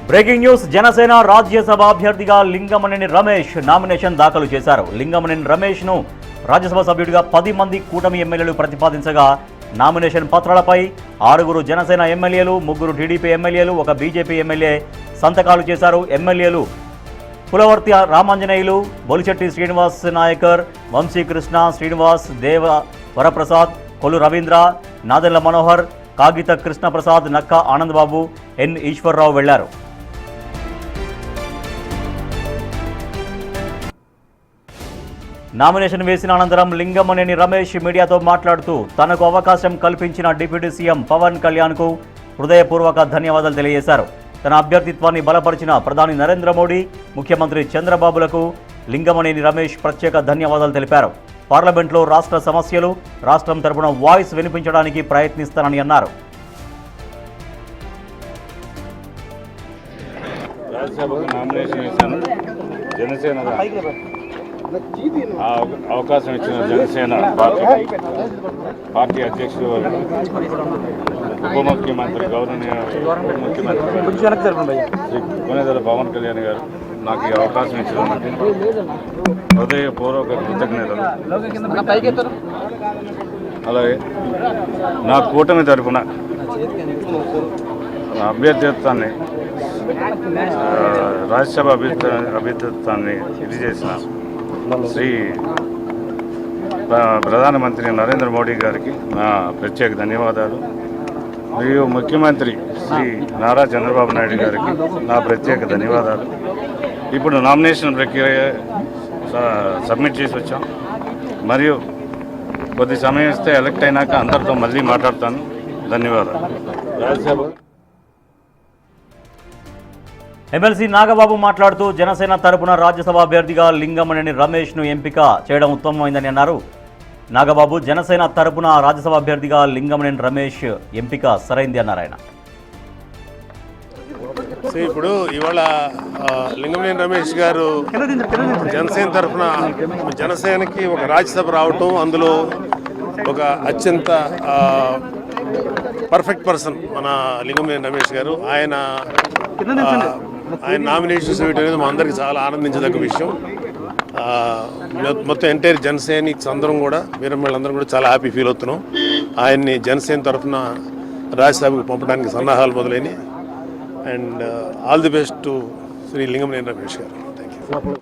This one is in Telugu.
Breaking news. జనసేన రాజ్యసభ అభ్యర్థిగా లింగమనేని రమేష్ నామినేషన్ దాఖలు చేశారు. లింగమనేని రమేష్ ను రాజ్యసభ సభ్యుడిగా 10 మంది కూటమి ఎమ్మెల్యేలు ప్రతిపాదించగా నామినేషన్ పత్రాలపై 6 జనసేన ఎమ్మెల్యేలు, 3 టీడీపీ ఎమ్మెల్యేలు, 1 బీజేపీ ఎమ్మెల్యే సంతకాలు చేశారు. ఎమ్మెల్యేలు పులవర్తి రామాంజనేయులు, బొలిశెట్టి శ్రీనివాస్ నాయకర్, వంశీకృష్ణ, శ్రీనివాస్, దేవ వరప్రసాద్, కొల్లు రవీంద్ర, నాదెళ్ల మనోహర్, కాగిత కృష్ణప్రసాద్, నక్కా ఆనందబాబు, ఎన్ ఈశ్వర్రావు వెళ్లారు. నామినేషన్ వేసిన అనంతరం లింగమనేని రమేష్ మీడియాతో మాట్లాడుతూ తనకు అవకాశం కల్పించిన డిప్యూటీ సీఎం పవన్ కళ్యాణ్కు హృదయపూర్వక ధన్యవాదాలు తెలియజేశారు. తన అభ్యర్థిత్వాన్ని బలపరిచిన ప్రధాని నరేంద్ర మోడీ, ముఖ్యమంత్రి చంద్రబాబులకు లింగమనేని రమేష్ ప్రత్యేక ధన్యవాదాలు తెలిపారు. పార్లమెంట్లో రాష్ట్ర సమస్యలు, రాష్ట్రం తరపున వాయిస్ వినిపించడానికి ప్రయత్నిస్తానని అన్నారు. అవకాశం ఇచ్చిన జనసేన పార్టీ అధ్యక్షుడు, ఉప ముఖ్యమంత్రి, గౌరవనీయ ముఖ్యమంత్రి శ్రీ కొనిదెల పవన్ కళ్యాణ్ గారు నాకు ఈ అవకాశం ఇచ్చినందుకు హృదయపూర్వక కృతజ్ఞతలు. అలాగే నా కూటమి తరఫున అభ్యర్థిత్వాన్ని, రాజ్యసభ అభ్యర్థిత్వాన్ని ఇది చేసిన శ్రీ ప్రధానమంత్రి నరేంద్ర మోడీ గారికి నా ప్రత్యేక ధన్యవాదాలు. మరియు ముఖ్యమంత్రి శ్రీ నారా చంద్రబాబు నాయుడు గారికి నా ప్రత్యేక ధన్యవాదాలు. ఇప్పుడు నామినేషన్ ప్రక్రియ సబ్మిట్ చేసి వచ్చాం. మరియు కొద్ది సమయం ఇస్తే ఎలక్ట్ అయినాక అందరితో మళ్ళీ మాట్లాడతాను. ధన్యవాదాలు. రాజ్యసభ ఎమ్మెల్సీ నాగబాబు మాట్లాడుతూ జనసేన తరపున రాజ్యసభ అభ్యర్థిగా లింగమనేని రమేష్ను ఎంపిక చేయడం ఉత్తమమైందని అన్నారు. నాగబాబు జనసేన తరపున రాజ్యసభ అభ్యర్థిగా లింగమనేని రమేష్ ఎంపిక సరైంది అన్నారు ఆయన. ఇప్పుడు ఇవాళ లింగమనేని రమేష్ గారు జనసేన తరఫున జనసేనకి ఒక రాజ్యసభ రావటం, అందులో ఒక అత్యంత పర్ఫెక్ట్ పర్సన్ మన లింగమనేని రమేష్ గారు. ఆయన నామినేషన్స్ వేయటం అనేది మా అందరికీ చాలా ఆనందించదగ్గ విషయం. మొత్తం ఎంటైర్ జనసేనిక్స్ అందరం కూడా, వీరమ్మలందరం కూడా చాలా హ్యాపీ ఫీల్ అవుతున్నాం. ఆయన్ని జనసేన తరఫున రాజ్యసభకు పంపడానికి సన్నాహాలు మొదలైనవి. And all the best to Shri Lingamaneni Ramesh గారు. Thank you.